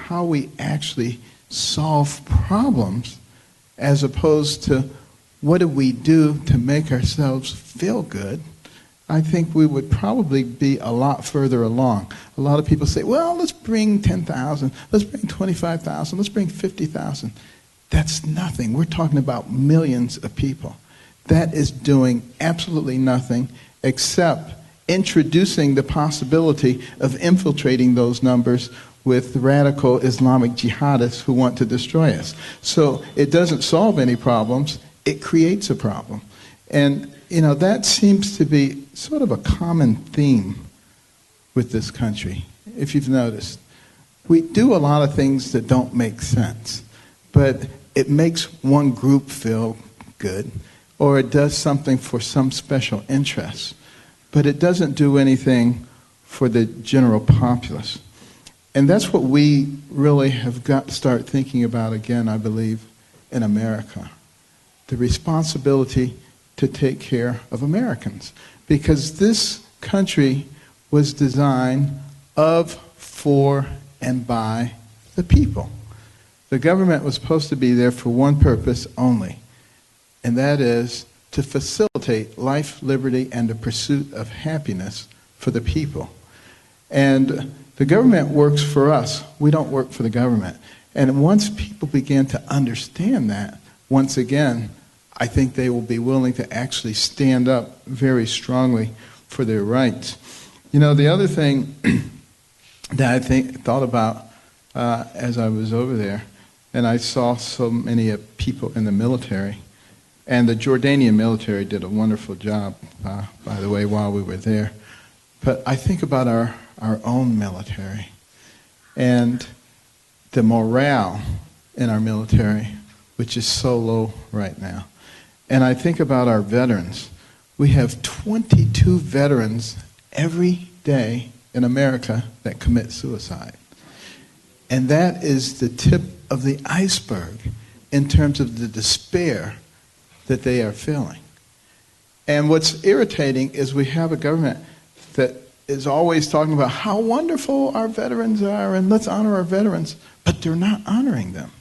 how we actually solve problems as opposed to what do we do to make ourselves feel good, I think we would probably be a lot further along. A lot of people say, well, let's bring 10,000, let's bring 25,000, let's bring 50,000. That's nothing. We're talking about millions of people. That is doing absolutely nothing except introducing the possibility of infiltrating those numbers with radical Islamic jihadists who want to destroy us. So it doesn't solve any problems, it creates a problem. And that seems to be sort of a common theme with this country, if you've noticed. We do a lot of things that don't make sense, but it makes one group feel good, or it does something for some special interest, but it doesn't do anything for the general populace. And that's what we really have got to start thinking about again, I believe, in America. The responsibility to take care of Americans. Because this country was designed of, for, and by the people. The government was supposed to be there for one purpose only, and that is to facilitate life, liberty, and the pursuit of happiness for the people. And the government works for us. We don't work for the government. And once people begin to understand that, once again, I think they will be willing to actually stand up very strongly for their rights. The other thing that I thought about as I was over there, and I saw so many people in the military, and the Jordanian military did a wonderful job, by the way, while we were there. But I think about our own military and the morale in our military, which is so low right now. And I think about our veterans. We have 22 veterans every day in America that commit suicide. And that is the tip of the iceberg in terms of the despair that they are feeling. And what's irritating is we have a government that is always talking about how wonderful our veterans are and let's honor our veterans, but they're not honoring them.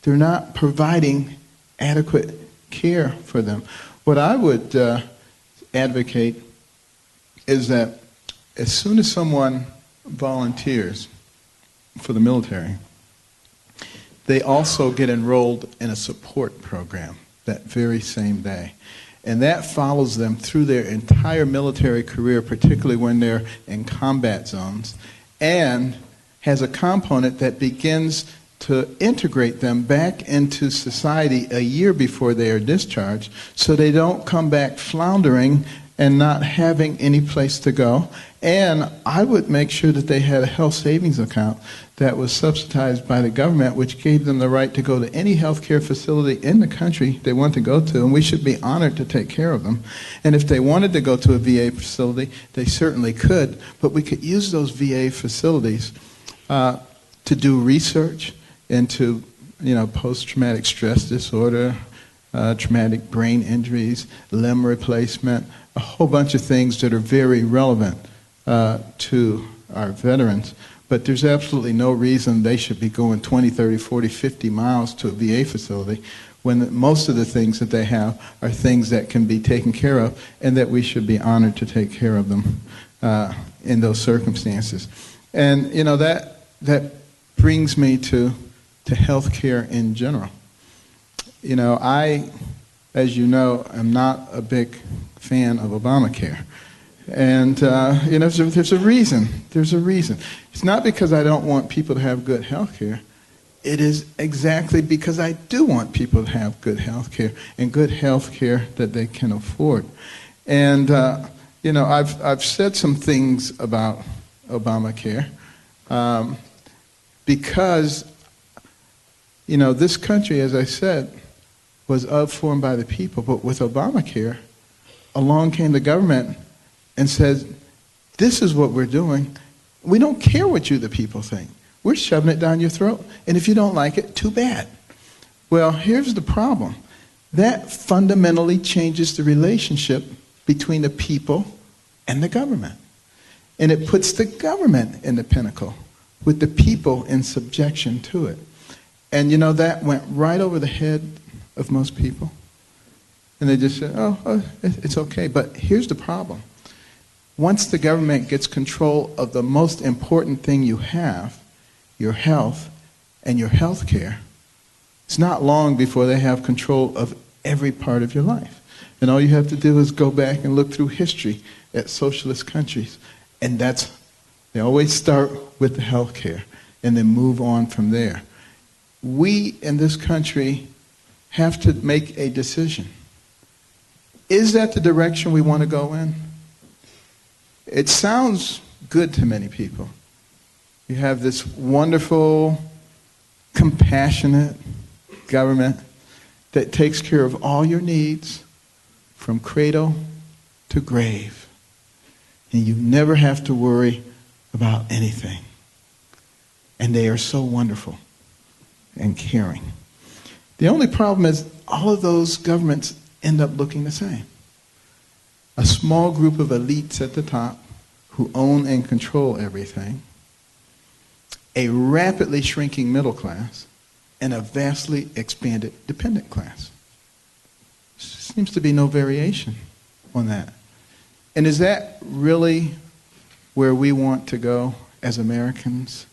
They're not providing adequate care for them. What I would advocate is that as soon as someone volunteers for the military, they also get enrolled in a support program that very same day. And that follows them through their entire military career, particularly when they're in combat zones, and has a component that begins to integrate them back into society a year before they are discharged, so they don't come back floundering and not having any place to go. And I would make sure that they had a health savings account that was subsidized by the government, which gave them the right to go to any healthcare facility in the country they want to go to, and we should be honored to take care of them. And if they wanted to go to a VA facility, they certainly could, but we could use those VA facilities to do research into post-traumatic stress disorder, traumatic brain injuries, limb replacement, a whole bunch of things that are very relevant to our veterans. But there's absolutely no reason they should be going 20, 30, 40, 50 miles to a VA facility when most of the things that they have are things that can be taken care of and that we should be honored to take care of them in those circumstances. And that brings me to healthcare in general. I, as you know, am not a big fan of Obamacare. And, there's a reason. There's a reason. It's not because I don't want people to have good health care. It is exactly because I do want people to have good health care and good health care that they can afford. And, I've said some things about Obamacare because, this country, as I said, was of, for, and by the people. But with Obamacare, along came the government and said, this is what we're doing. We don't care what you, the people, think. We're shoving it down your throat. And if you don't like it, too bad. Well, here's the problem. That fundamentally changes the relationship between the people and the government. And it puts the government in the pinnacle with the people in subjection to it. And you know, that went right over the head of most people. And they just said, oh, it's okay. But here's the problem. Once the government gets control of the most important thing you have, your health and your health care, it's not long before they have control of every part of your life. And all you have to do is go back and look through history at socialist countries. And they always start with the health care and then move on from there. We in this country have to make a decision. Is that the direction we want to go in? It sounds good to many people. You have this wonderful, compassionate government that takes care of all your needs from cradle to grave. And you never have to worry about anything. And they are so wonderful and caring. The only problem is all of those governments end up looking the same. A small group of elites at the top who own and control everything, a rapidly shrinking middle class, and a vastly expanded dependent class. There seems to be no variation on that. And is that really where we want to go as Americans?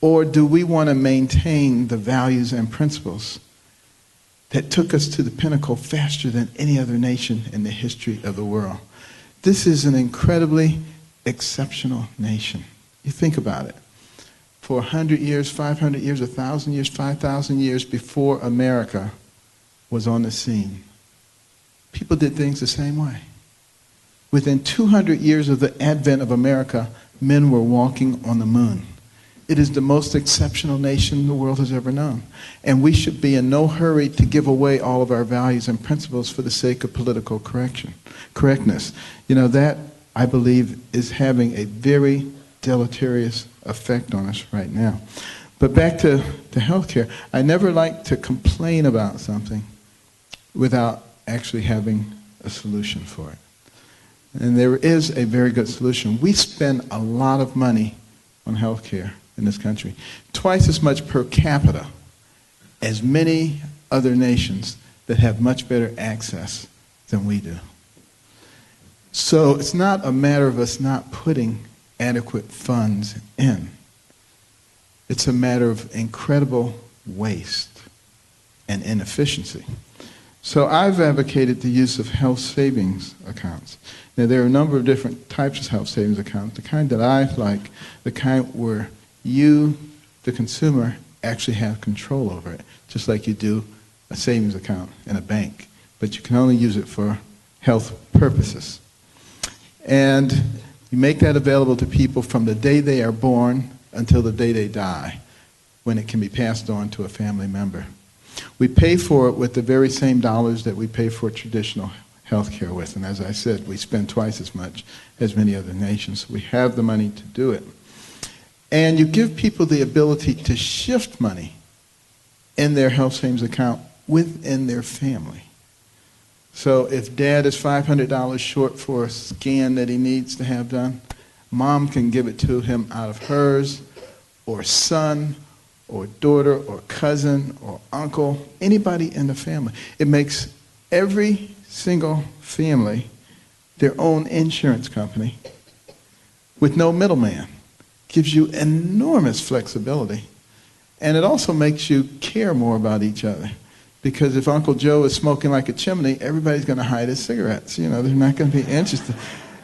Or do we want to maintain the values and principles that took us to the pinnacle faster than any other nation in the history of the world? This is an incredibly exceptional nation. You think about it. For 100 years, 500 years, 1,000 years, 5,000 years before America was on the scene, people did things the same way. Within 200 years of the advent of America, men were walking on the moon. It is the most exceptional nation the world has ever known. And we should be in no hurry to give away all of our values and principles for the sake of political correctness. You know, that, I believe, is having a very deleterious effect on us right now. But back to healthcare. I never like to complain about something without actually having a solution for it. And there is a very good solution. We spend a lot of money on healthcare in this country, twice as much per capita as many other nations that have much better access than we do. So it's not a matter of us not putting adequate funds in. It's a matter of incredible waste and inefficiency. So I've advocated the use of health savings accounts. Now, there are a number of different types of health savings accounts. The kind that I like, the kind where you, the consumer, actually have control over it, just like you do a savings account in a bank. But you can only use it for health purposes. And you make that available to people from the day they are born until the day they die, when it can be passed on to a family member. We pay for it with the very same dollars that we pay for traditional health care with. And as I said, we spend twice as much as many other nations. We have the money to do it. And you give people the ability to shift money in their health savings account within their family. So if dad is $500 short for a scan that he needs to have done, mom can give it to him out of hers, or son, or daughter, or cousin, or uncle, anybody in the family. It makes every single family their own insurance company with no middleman. Gives you enormous flexibility. And it also makes you care more about each other. Because if Uncle Joe is smoking like a chimney, everybody's going to hide his cigarettes. You know, they're not going to be interested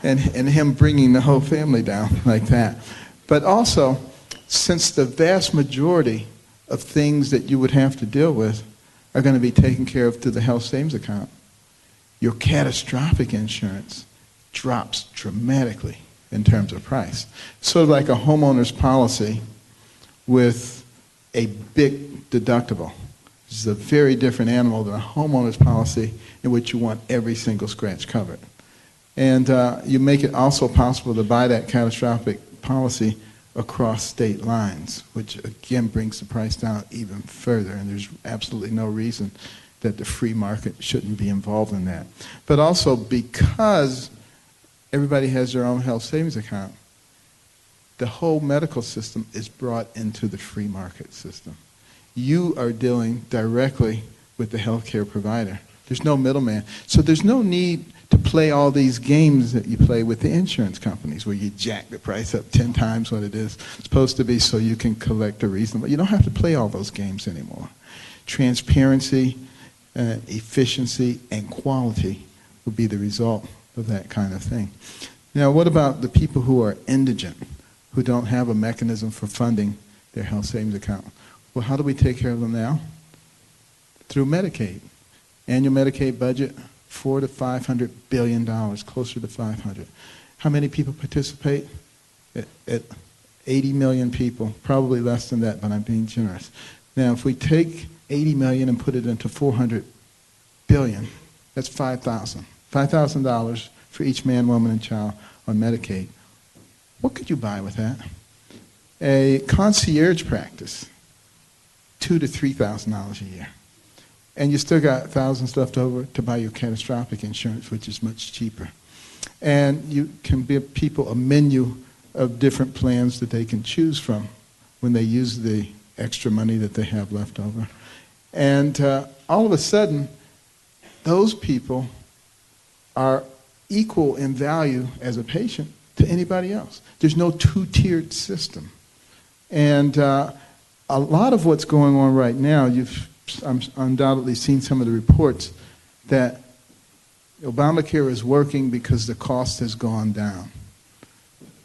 in him bringing the whole family down like that. But also, since the vast majority of things that you would have to deal with are going to be taken care of through the health savings account, your catastrophic insurance drops dramatically in terms of price. Sort of like a homeowner's policy with a big deductible. This is a very different animal than a homeowner's policy in which you want every single scratch covered. And you make it also possible to buy that catastrophic policy across state lines, which again brings the price down even further. And there's absolutely no reason that the free market shouldn't be involved in that. But also because everybody has their own health savings account, the whole medical system is brought into the free market system. You are dealing directly with the healthcare provider. There's no middleman. So there's no need to play all these games that you play with the insurance companies where you jack the price up 10 times what it is supposed to be so you can collect a reasonable. You don't have to play all those games anymore. Transparency, efficiency, and quality will be the result of that kind of thing. Now, what about the people who are indigent, who don't have a mechanism for funding their health savings account? Well, how do we take care of them now? Through Medicaid. Annual Medicaid budget, $400 to $500 billion, closer to 500. How many people participate? At 80 million people, probably less than that, but I'm being generous. Now, if we take 80 million and put it into 400 billion, that's $5,000 for each man, woman, and child on Medicaid. What could you buy with that? A concierge practice, $2,000 to $3,000 a year. And you still got thousands left over to buy your catastrophic insurance, which is much cheaper. And you can give people a menu of different plans that they can choose from when they use the extra money that they have left over. And all of a sudden, those people are equal in value as a patient to anybody else. There's no two-tiered system. And a lot of what's going on right now, you've undoubtedly seen some of the reports that Obamacare is working because the cost has gone down.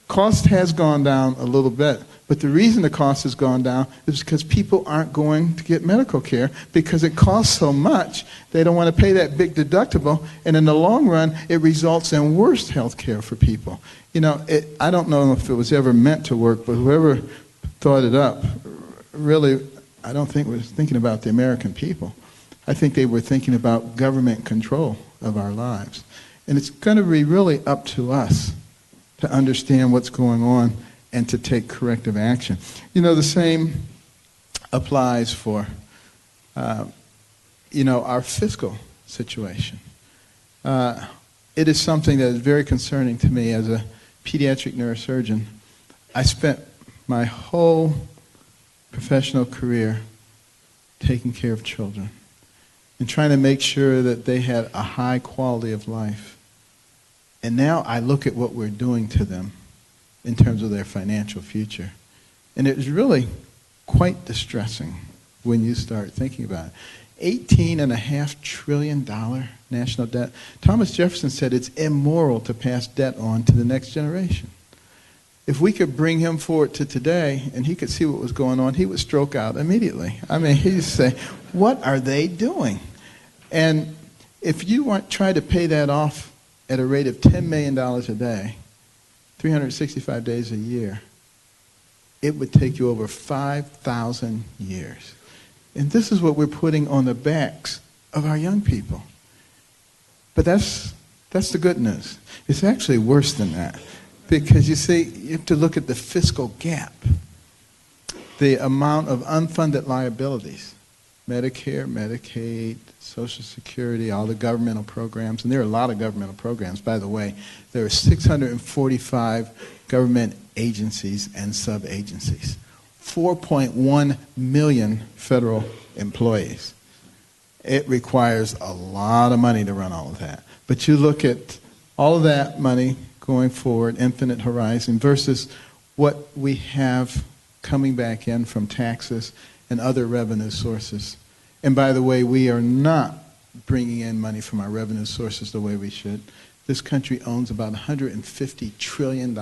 Cost has gone down a little bit, but the reason the cost has gone down is because people aren't going to get medical care because it costs so much, they don't want to pay that big deductible, and in the long run, it results in worse health care for people. You know, I don't know if it was ever meant to work, but whoever thought it up really, I don't think was thinking about the American people. I think they were thinking about government control of our lives. And it's going to be really up to us to understand what's going on and to take corrective action. You know, the same applies for, our fiscal situation. It is something that is very concerning to me as a pediatric neurosurgeon. I spent my whole professional career taking care of children and trying to make sure that they had a high quality of life. And now I look at what we're doing to them in terms of their financial future. And it is really quite distressing when you start thinking about it. $18.5 trillion national debt. Thomas Jefferson said it's immoral to pass debt on to the next generation. If we could bring him forward to today and he could see what was going on, he would stroke out immediately. I mean, he'd say, what are they doing? And if you try to pay that off at a rate of $10 million a day, 365 days a year, it would take you over 5,000 years. And this is what we're putting on the backs of our young people. But that's the good news. It's actually worse than that. Because you see, you have to look at the fiscal gap, the amount of unfunded liabilities, Medicare, Medicaid, Social Security, all the governmental programs, and there are a lot of governmental programs, by the way. There are 645 government agencies and sub-agencies, 4.1 million federal employees. It requires a lot of money to run all of that. But you look at all of that money going forward, infinite horizon, versus what we have coming back in from taxes and other revenue sources. And by the way, we are not bringing in money from our revenue sources the way we should. This country owns about $150 trillion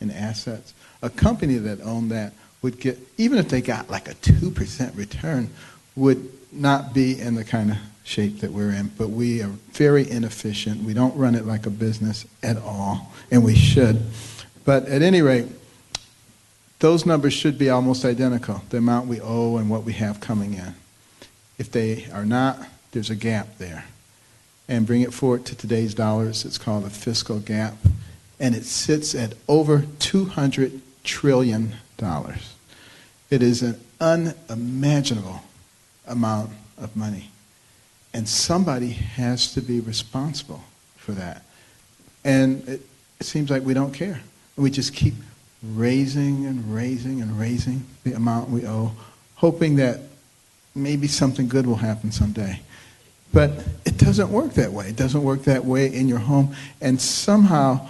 in assets. A company that owned that would get, even if they got like a 2% return, would not be in the kind of shape that we're in. But we are very inefficient. We don't run it like a business at all, and we should. But at any rate, those numbers should be almost identical, the amount we owe and what we have coming in. If they are not, there's a gap there. And bring it forward to today's dollars, it's called a fiscal gap, and it sits at over $200 trillion. It is an unimaginable amount of money. And somebody has to be responsible for that. And it seems like we don't care. We just keep raising and raising and raising the amount we owe, hoping that maybe something good will happen someday. But it doesn't work that way. It doesn't work that way in your home. And somehow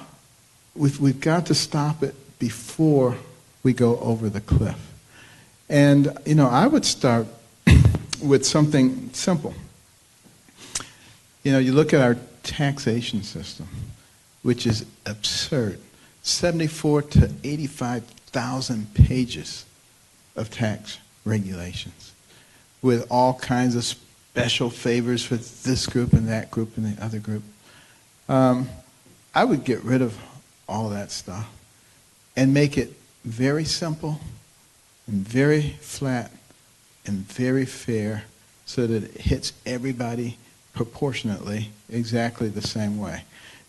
we've got to stop it before we go over the cliff. And, I would start with something simple. You look at our taxation system, which is absurd. 74 to 85,000 pages of tax regulations with all kinds of special favors for this group and that group and the other group. I would get rid of all of that stuff and make it very simple and very flat and very fair so that it hits everybody proportionately exactly the same way.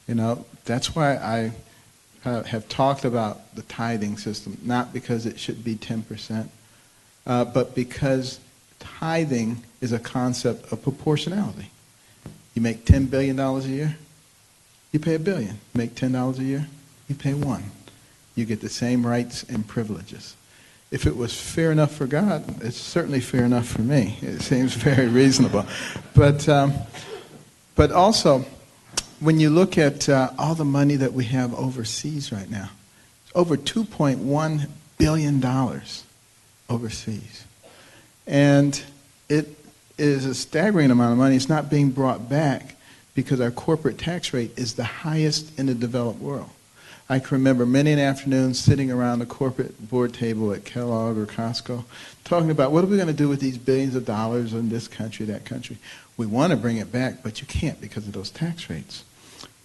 That's why I have talked about the tithing system, not because it should be 10%, but because tithing is a concept of proportionality. You make $10 billion a year, you pay $1 billion. You make $10 a year, you pay $1 billion. You get the same rights and privileges. If it was fair enough for God, it's certainly fair enough for me. It seems very reasonable. But also, when you look at all the money that we have overseas right now, it's over $2.1 billion overseas. And it is a staggering amount of money. It's not being brought back because our corporate tax rate is the highest in the developed world. I can remember many an afternoon sitting around the corporate board table at Kellogg or Costco talking about what are we going to do with these billions of dollars in this country, that country. We want to bring it back, but you can't because of those tax rates.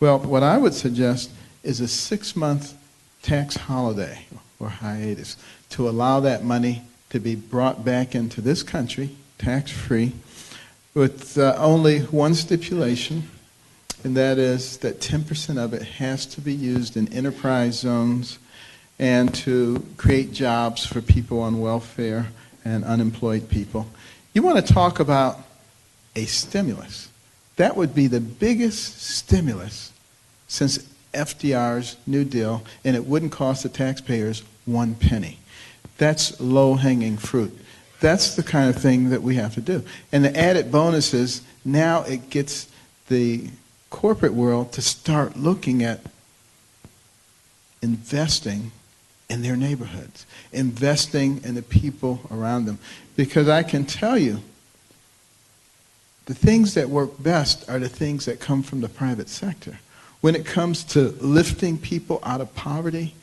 Well, what I would suggest is a 6-month tax holiday or hiatus to allow that money to be brought back into this country, tax-free, with only one stipulation, and that is that 10% of it has to be used in enterprise zones and to create jobs for people on welfare and unemployed people. You want to talk about a stimulus. That would be the biggest stimulus since FDR's New Deal, and it wouldn't cost the taxpayers 1 penny. That's low-hanging fruit. That's the kind of thing that we have to do. And the added bonus is now it gets the corporate world to start looking at investing in their neighborhoods, investing in the people around them. Because I can tell you, the things that work best are the things that come from the private sector. When it comes to lifting people out of poverty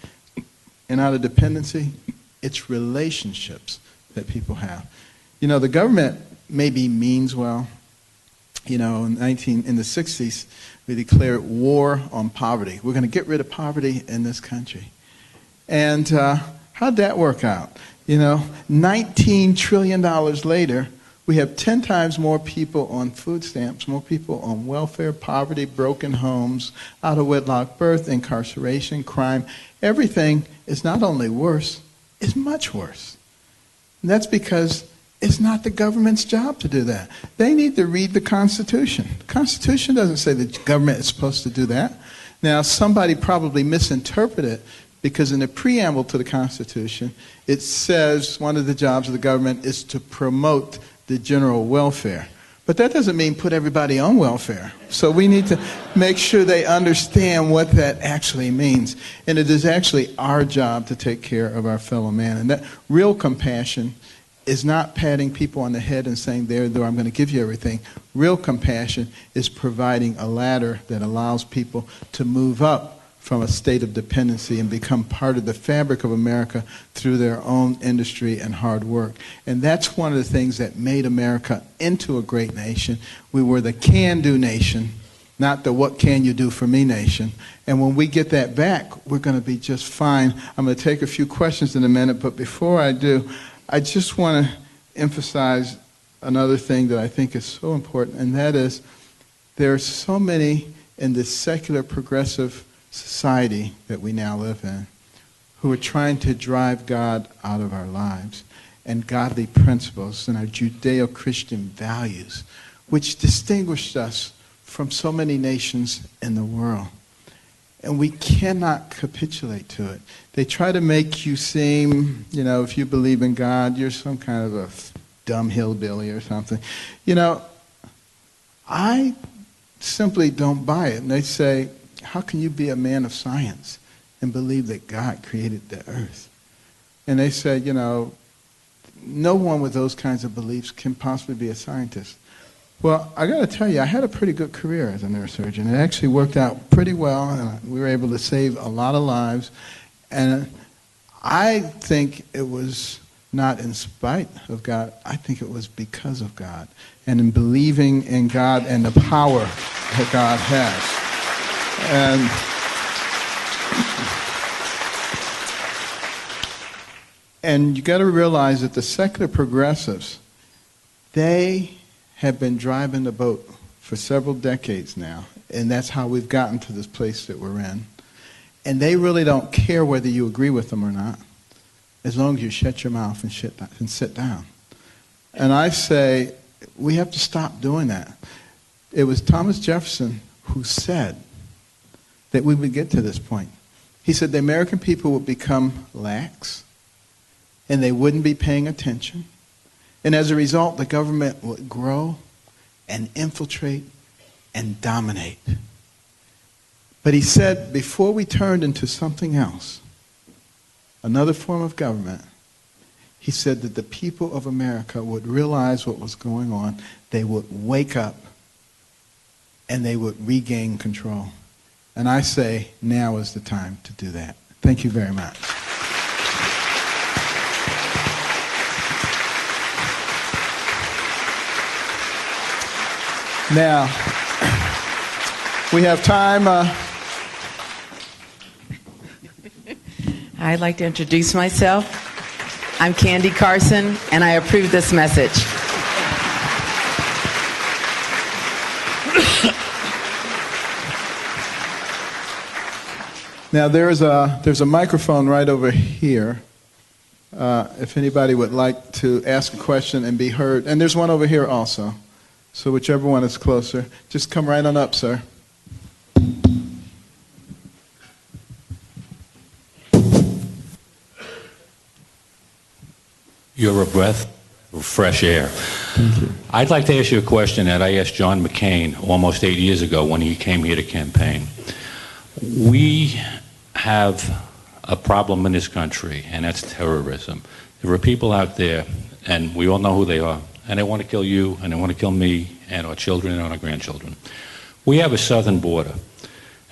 and out of dependency, it's relationships that people have. The government maybe means well. In the 60s, we declared war on poverty. We're going to get rid of poverty in this country. And how'd that work out? $19 trillion later, we have 10 times more people on food stamps, more people on welfare, poverty, broken homes, out-of-wedlock birth, incarceration, crime. Everything is not only worse, it's much worse. And that's because it's not the government's job to do that. They need to read the Constitution. The Constitution doesn't say the government is supposed to do that. Now, somebody probably misinterpreted it because in the preamble to the Constitution, it says one of the jobs of the government is to promote the general welfare. But that doesn't mean put everybody on welfare. So we need to make sure they understand what that actually means. And it is actually our job to take care of our fellow man. And that real compassion is not patting people on the head and saying, there, I'm going to give you everything. Real compassion is providing a ladder that allows people to move up from a state of dependency and become part of the fabric of America through their own industry and hard work. And that's one of the things that made America into a great nation. We were the can-do nation, not the what can you do for me nation. And when we get that back, we're going to be just fine. I'm going to take a few questions in a minute, but before I do, I just want to emphasize another thing that I think is so important, and that is there are so many in this secular progressive society that we now live in who are trying to drive God out of our lives and godly principles and our Judeo-Christian values, which distinguished us from so many nations in the world. And we cannot capitulate to it. They try to make you seem, if you believe in God, you're some kind of a dumb hillbilly or something. I simply don't buy it. And they say, how can you be a man of science and believe that God created the earth? And they said, no one with those kinds of beliefs can possibly be a scientist. Well, I got to tell you, I had a pretty good career as a neurosurgeon. It actually worked out pretty well, and we were able to save a lot of lives. And I think it was not in spite of God. I think it was because of God, and in believing in God and the power that God has. And you got to realize that the secular progressives, they have been driving the boat for several decades now, and that's how we've gotten to this place that we're in. And they really don't care whether you agree with them or not, as long as you shut your mouth and sit down. And I say, we have to stop doing that. It was Thomas Jefferson who said that we would get to this point. He said the American people would become lax, and they wouldn't be paying attention. And as a result, the government would grow and infiltrate and dominate. But he said, before we turned into something else, another form of government, he said that the people of America would realize what was going on. They would wake up and they would regain control. And I say, now is the time to do that. Thank you very much. Now, we have time. I'd like to introduce myself. I'm Candy Carson, and I approve this message. Now, there's a microphone right over here. If anybody would like to ask a question and be heard. And there's one over here also. So whichever one is closer, just come right on up, sir. You're a breath of fresh air. Thank you. I'd like to ask you a question that I asked John McCain almost 8 years ago when he came here to campaign. We have a problem in this country, and that's terrorism. There are people out there, and we all know who they are, and they want to kill you, and they want to kill me, and our children and our grandchildren. We have a southern border,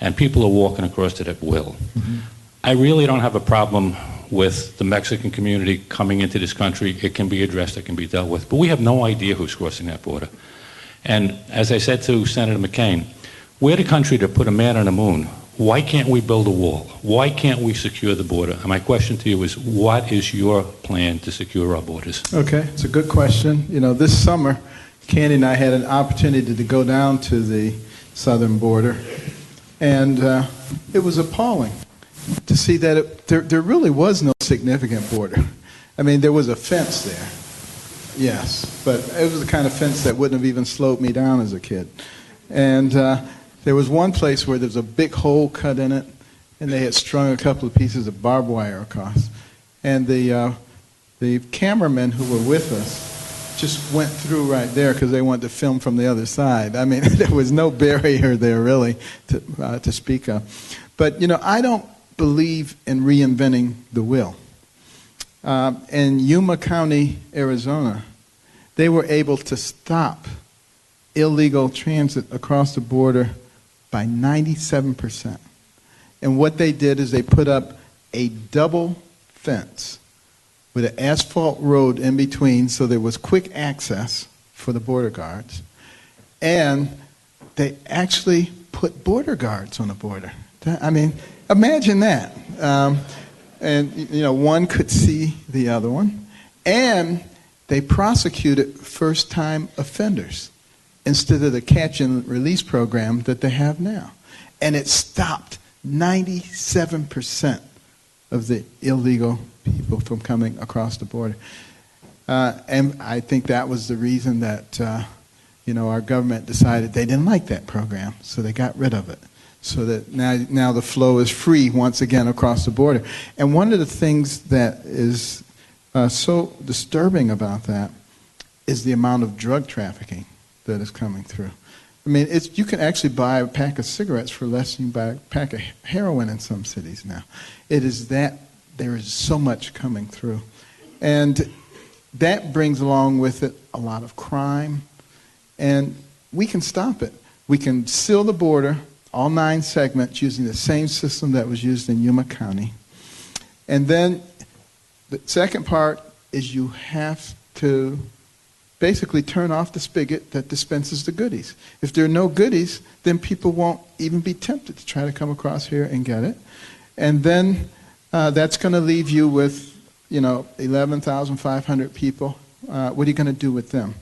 and people are walking across it at will. Mm-hmm. I really don't have a problem with the Mexican community coming into this country. It can be addressed, it can be dealt with, but we have no idea who's crossing that border. And as I said to Senator McCain, we're the country to put a man on the moon. Why can't we build a wall? Why can't we secure the border? And my question to you is, what is your plan to secure our borders? Okay, it's a good question. This summer, Candy and I had an opportunity to go down to the southern border, and it was appalling to see that there really was no significant border. I mean, there was a fence there, yes, but it was the kind of fence that wouldn't have even slowed me down as a kid. And there was one place where there was a big hole cut in it, and they had strung a couple of pieces of barbed wire across. And the cameramen who were with us just went through right there because they wanted to film from the other side. I mean, there was no barrier there really to speak of. But, I don't believe in reinventing the wheel. In Yuma County, Arizona, they were able to stop illegal transit across the border by 97%. And what they did is they put up a double fence with an asphalt road in between so there was quick access for the border guards. And they actually put border guards on the border. I mean, imagine that. And, one could see the other one. And they prosecuted first-time offenders instead of the catch and release program that they have now. And it stopped 97% of the illegal people from coming across the border. And I think that was the reason that, our government decided they didn't like that program, so they got rid of it. so that now the flow is free once again across the border. And one of the things that is so disturbing about that is the amount of drug trafficking that is coming through. I mean, you can actually buy a pack of cigarettes for less than you buy a pack of heroin in some cities now. It is that there is so much coming through. And that brings along with it a lot of crime. And we can stop it. We can seal the border, all 9 segments, using the same system that was used in Yuma County. And then the second part is you have to basically turn off the spigot that dispenses the goodies. If there are no goodies, then people won't even be tempted to try to come across here and get it. And then that's going to leave you with, 11,500 people. What are you going to do with them?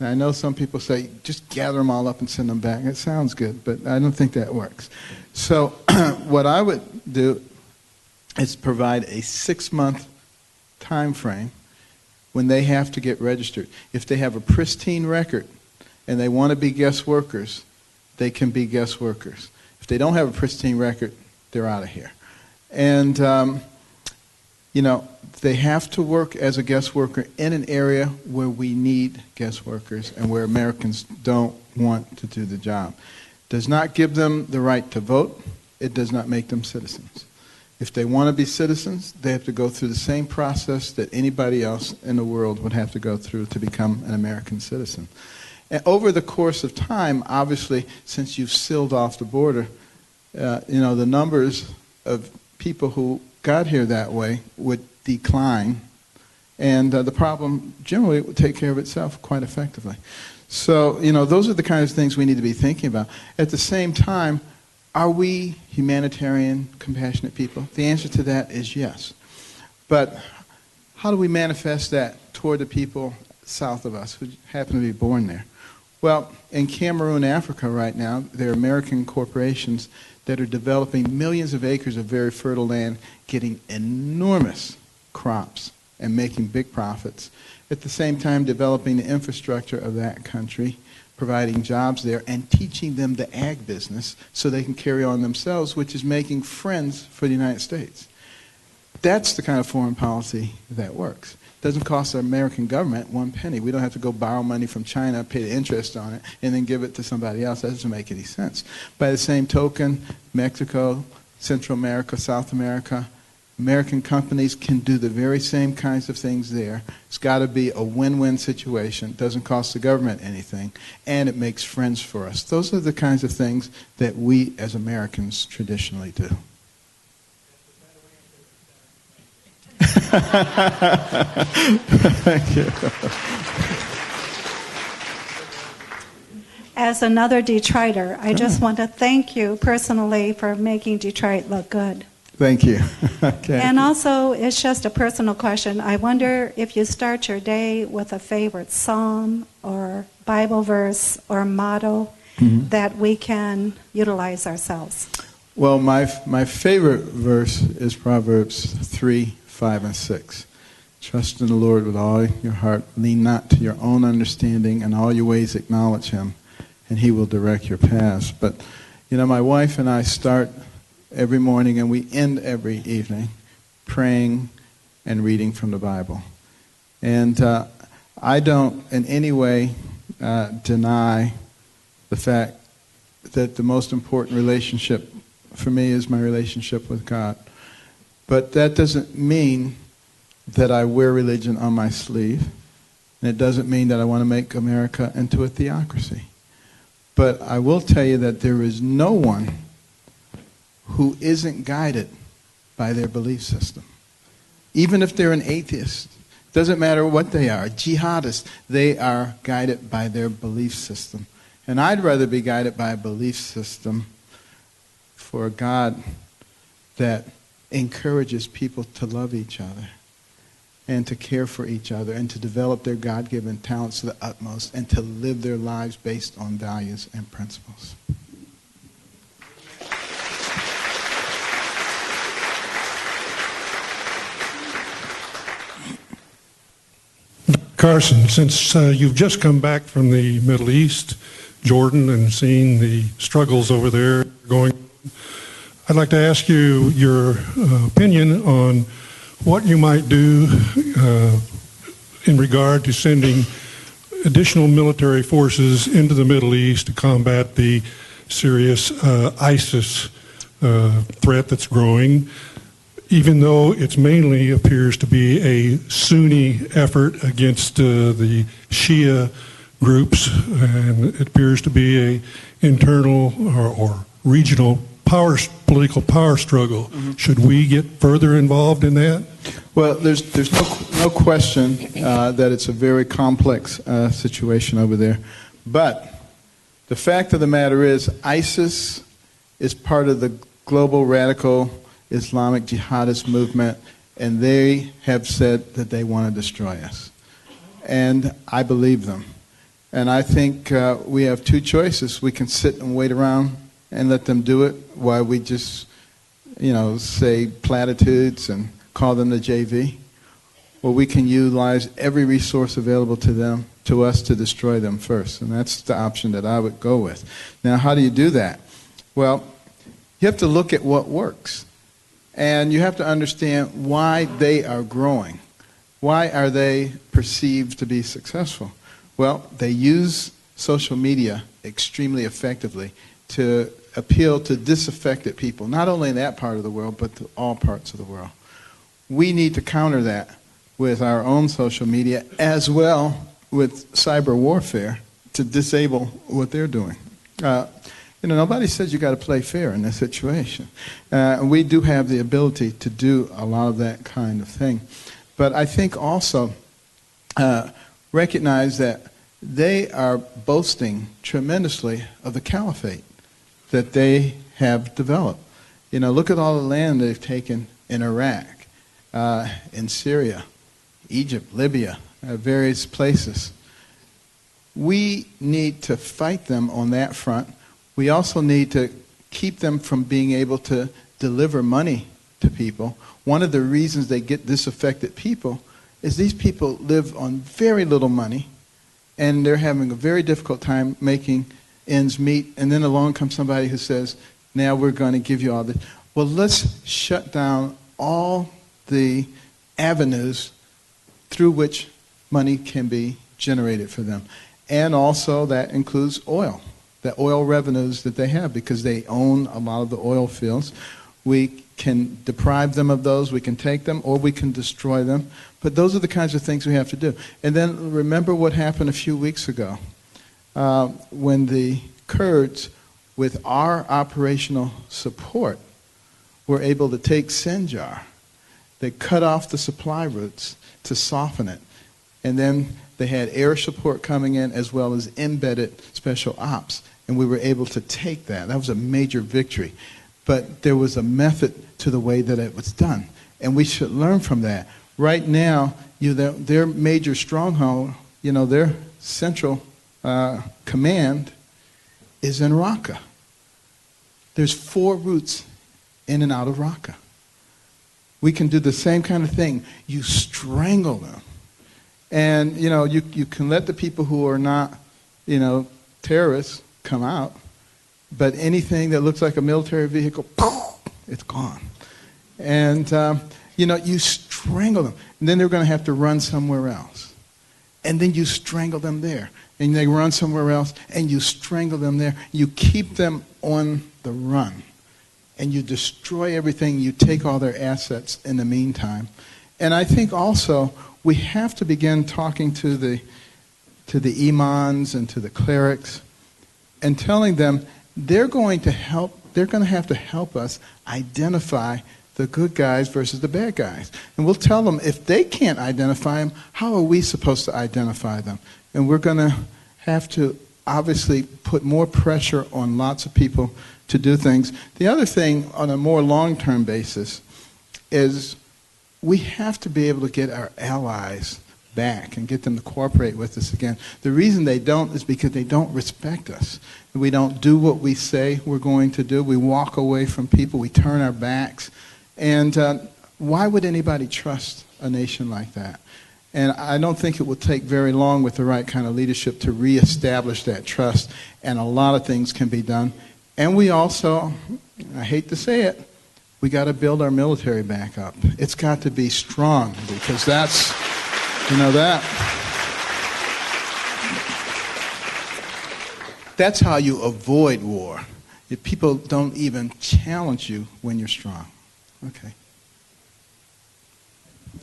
And I know some people say, just gather them all up and send them back. It sounds good, but I don't think that works. So what I would do is provide a 6-month time frame when they have to get registered. If they have a pristine record and they want to be guest workers, they can be guest workers. If they don't have a pristine record, they're out of here. And, they have to work as a guest worker in an area where we need guest workers and where Americans don't want to do the job. Does not give them the right to vote. It does not make them citizens. If they want to be citizens, they have to go through the same process that anybody else in the world would have to go through to become an American citizen. And over the course of time, obviously, since you've sealed off the border, the numbers of people who got here that way would decline, and the problem generally would take care of itself quite effectively. So, those are the kinds of things we need to be thinking about. At the same time, are we humanitarian, compassionate people? The answer to that is yes. But how do we manifest that toward the people south of us who happen to be born there? Well, in Cameroon, Africa right now, there are American corporations that are developing millions of acres of very fertile land, getting enormous crops and making big profits. At the same time, developing the infrastructure of that country, providing jobs there, and teaching them the ag business so they can carry on themselves, which is making friends for the United States. That's the kind of foreign policy that works. It doesn't cost the American government 1 penny. We don't have to go borrow money from China, pay the interest on it, and then give it to somebody else. That doesn't make any sense. By the same token, Mexico, Central America, South America, American companies can do the very same kinds of things there. It's got to be a win-win situation. It doesn't cost the government anything, and it makes friends for us. Those are the kinds of things that we as Americans traditionally do. Thank you. As another Detroiter, I just want to thank you personally for making Detroit look good. Thank you. Okay. And also, it's just a personal question. I wonder if you start your day with a favorite psalm or Bible verse or motto that we can utilize ourselves. Well, my favorite verse is Proverbs 3, 5, and 6. Trust in the Lord with all your heart. Lean not to your own understanding. In all your ways acknowledge him, and he will direct your paths. But, my wife and I start every morning and we end every evening praying and reading from the Bible. And I don't in any way deny the fact that the most important relationship for me is my relationship with God. But that doesn't mean that I wear religion on my sleeve. And it doesn't mean that I want to make America into a theocracy. But I will tell you that there is no one who isn't guided by their belief system. Even if they're an atheist, doesn't matter what they are, jihadists, they are guided by their belief system. And I'd rather be guided by a belief system for a God that encourages people to love each other and to care for each other and to develop their God-given talents to the utmost and to live their lives based on values and principles. Carson, since you've just come back from the Middle East, Jordan, and seen the struggles over there going, I'd like to ask you your opinion on what you might do in regard to sending additional military forces into the Middle East to combat the serious ISIS threat that's growing, even though it mainly appears to be a Sunni effort against the Shia groups, and it appears to be a internal or regional political power struggle. Mm-hmm. Should we get further involved in that? Well, there's no question that it's a very complex situation over there. But the fact of the matter is ISIS is part of the global radical Islamic jihadist movement, and they have said that they want to destroy us. And I believe them. And I think we have two choices. We can sit and wait around and let them do it while we just, say platitudes and call them the JV. Or we can utilize every resource available to us to destroy them first. And that's the option that I would go with. Now, how do you do that? Well, you have to look at what works. And you have to understand why they are growing. Why are they perceived to be successful? Well, they use social media extremely effectively to appeal to disaffected people, not only in that part of the world, but to all parts of the world. We need to counter that with our own social media, as well with cyber warfare, to disable what they're doing. Nobody says you got to play fair in this situation. We do have the ability to do a lot of that kind of thing. But I think also recognize that they are boasting tremendously of the caliphate that they have developed. Look at all the land they've taken in Iraq, in Syria, Egypt, Libya, various places. We need to fight them on that front. We also need to keep them from being able to deliver money to people. One of the reasons they get disaffected people is these people live on very little money, and they're having a very difficult time making ends meet. And then along comes somebody who says, now we're going to give you all this. Well, let's shut down all the avenues through which money can be generated for them. And also that includes oil, the oil revenues that they have, because they own a lot of the oil fields. We can deprive them of those, we can take them, or we can destroy them. But those are the kinds of things we have to do. And then remember what happened a few weeks ago when the Kurds, with our operational support, were able to take Sinjar. They cut off the supply routes to soften it. And then they had air support coming in as well as embedded special ops. And we were able to take that. That was a major victory. But there was a method to the way that it was done. And we should learn from that. Right now, their major stronghold, their central command is in Raqqa. There's 4 routes in and out of Raqqa. We can do the same kind of thing. You strangle them. And, you can let the people who are not, terrorists come out, but anything that looks like a military vehicle, it's gone. And, you strangle them. And then they're going to have to run somewhere else. And then you strangle them there. And they run somewhere else, and you strangle them there. You keep them on the run. And you destroy everything. You take all their assets in the meantime. And I think also we have to begin talking to the imams and to the clerics and telling them they're going to have to help us identify the good guys versus the bad guys. And we'll tell them if they can't identify them, how are we supposed to identify them? And we're going to have to obviously put more pressure on lots of people to do things. The other thing on a more long-term basis is we have to be able to get our allies back and get them to cooperate with us again. The reason they don't is because they don't respect us. We don't do what we say we're going to do. We walk away from people. We turn our backs. And why would anybody trust a nation like that? And I don't think it will take very long with the right kind of leadership to reestablish that trust. And a lot of things can be done. And we also I hate to say it, we got to build our military back up. It's got to be strong, because that's, that's how you avoid war. If people don't even challenge you when you're strong. Okay.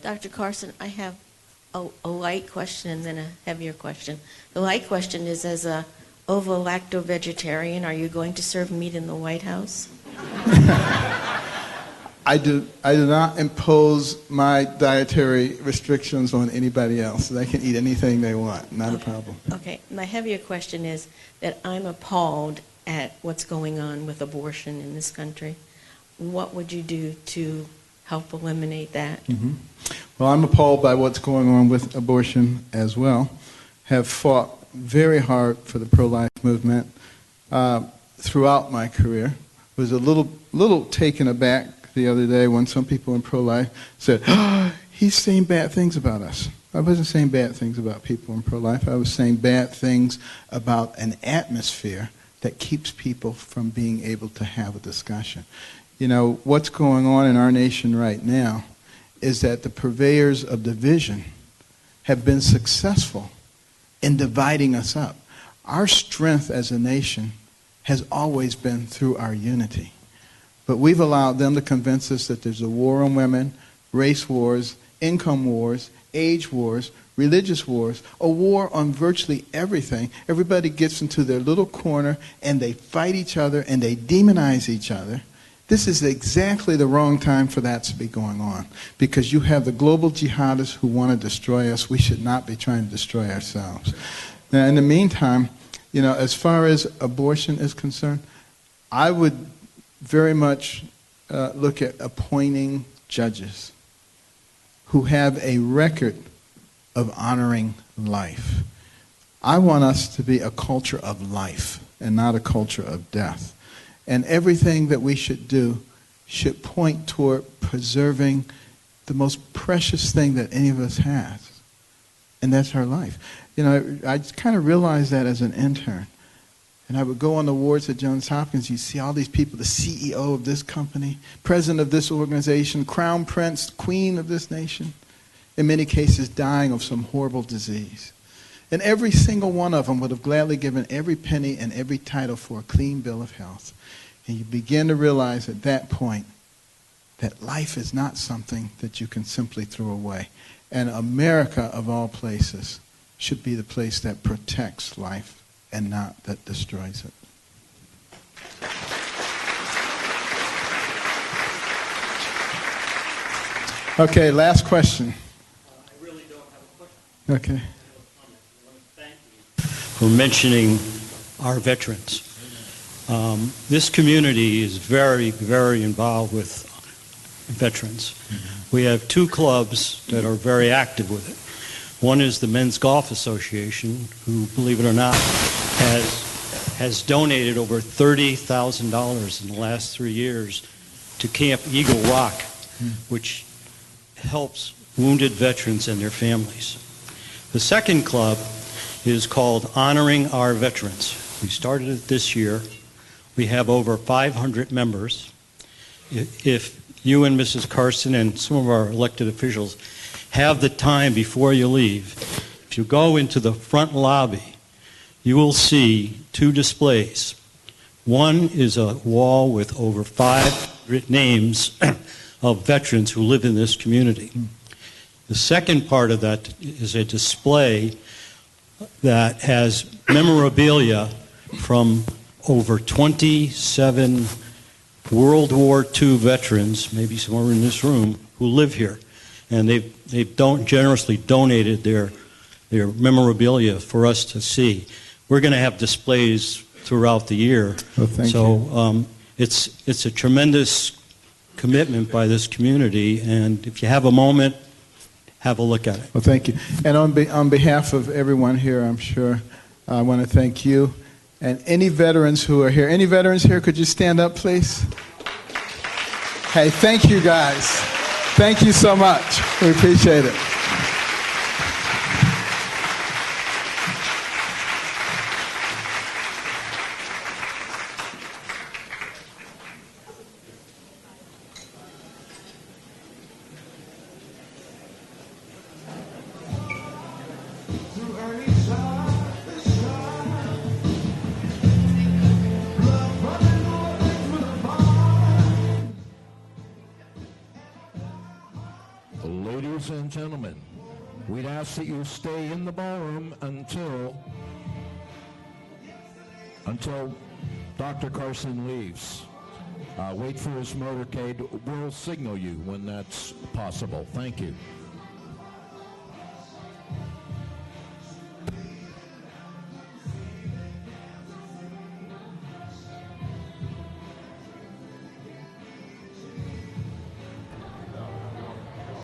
Dr. Carson, I have a light question and then a heavier question. The light question is, as a ovo-lacto-vegetarian, are you going to serve meat in the White House? I do not impose my dietary restrictions on anybody else. They can eat anything they want, not a problem. Okay, my heavier question is that I'm appalled at what's going on with abortion in this country. What would you do to help eliminate that? Mm-hmm. Well, I'm appalled by what's going on with abortion as well. Have fought very hard for the pro-life movement throughout my career. Was a little taken aback the other day when some people in pro-life said, "Oh, he's saying bad things about us." I wasn't saying bad things about people in pro-life. I was saying bad things about an atmosphere that keeps people from being able to have a discussion. You know, what's going on in our nation right now is that the purveyors of division have been successful in dividing us up. Our strength as a nation has always been through our unity. But we've allowed them to convince us that there's a war on women, race wars, income wars, age wars, religious wars, a war on virtually everything. Everybody gets into their little corner and they fight each other and they demonize each other. This is exactly the wrong time for that to be going on, because you have the global jihadists who want to destroy us. We should not be trying to destroy ourselves. Now, in the meantime, you know, as far as abortion is concerned, I would very much look at appointing judges who have a record of honoring life. I want us to be a culture of life and not a culture of death. And everything that we should do should point toward preserving the most precious thing that any of us has, and that's our life. You know, I kind of realized that as an intern. And I would go on the wards at Johns Hopkins. You see all these people, the CEO of this company, president of this organization, crown prince, queen of this nation, in many cases dying of some horrible disease. And every single one of them would have gladly given every penny and every title for a clean bill of health. And you begin to realize at that point that life is not something that you can simply throw away. And America, of all places, should be the place that protects life and not that destroys it. Okay, last question. I really don't have a question. Okay. Thank you for mentioning our veterans. This community is very, very involved with veterans. Mm-hmm. We have two clubs that are very active with it. One is the Men's Golf Association, who, believe it or not, has donated over $30,000 in the last 3 years to Camp Eagle Rock, which helps wounded veterans and their families. The second club is called Honoring Our Veterans. We started it this year. We have over 500 members. If you and Mrs. Carson and some of our elected officials have the time before you leave, if you go into the front lobby, you will see two displays. One is a wall with over 500 names of veterans who live in this community. The second part of that is a display that has memorabilia from over 27 World War II veterans, maybe somewhere in this room, who live here. And they've generously donated their memorabilia for us to see. We're going to have displays throughout the year. Oh, thank you. It's a tremendous commitment by this community, and if you have a moment, have a look at it. Well, thank you. And on behalf of everyone here, I'm sure, I want to thank you. And any veterans who are here. Any veterans here, could you stand up, please? Hey, thank you, guys. Thank you so much. We appreciate it. Ladies and gentlemen, we'd ask that you stay in the ballroom until Dr. Carson leaves. Wait for his motorcade. We'll signal you when that's possible. Thank you.